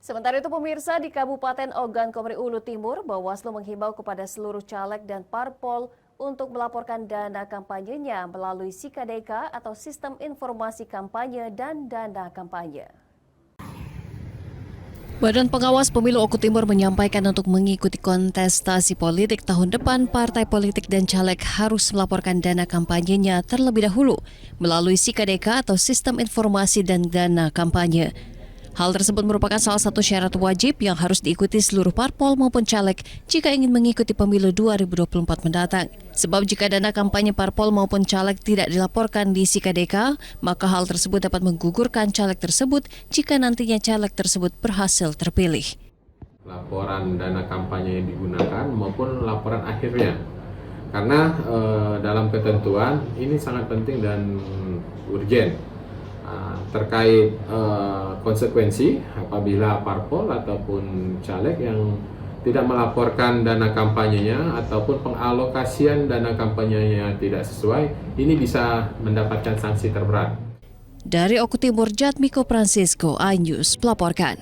Sementara itu pemirsa di Kabupaten Ogan Komering Ulu Timur, Bawaslu menghimbau kepada seluruh caleg dan parpol untuk melaporkan dana kampanyenya melalui Sikadeka atau Sistem Informasi Kampanye dan Dana Kampanye. Badan Pengawas Pemilu Oku Timur menyampaikan untuk mengikuti kontestasi politik tahun depan, partai politik dan caleg harus melaporkan dana kampanyenya terlebih dahulu melalui Sikadeka atau Sistem Informasi dan Dana Kampanye. Hal tersebut merupakan salah satu syarat wajib yang harus diikuti seluruh parpol maupun caleg jika ingin mengikuti pemilu 2024 mendatang. Sebab jika dana kampanye parpol maupun caleg tidak dilaporkan di Sikadeka, maka hal tersebut dapat menggugurkan caleg tersebut jika nantinya caleg tersebut berhasil terpilih. Laporan dana kampanye yang digunakan maupun laporan akhirnya. Karena dalam ketentuan ini sangat penting dan urgen. Terkait konsekuensi apabila parpol ataupun caleg yang tidak melaporkan dana kampanyenya ataupun pengalokasian dana kampanyenya tidak sesuai, ini bisa mendapatkan sanksi terberat. Dari Oku Timur, Jatmiko Francisco, iNews melaporkan.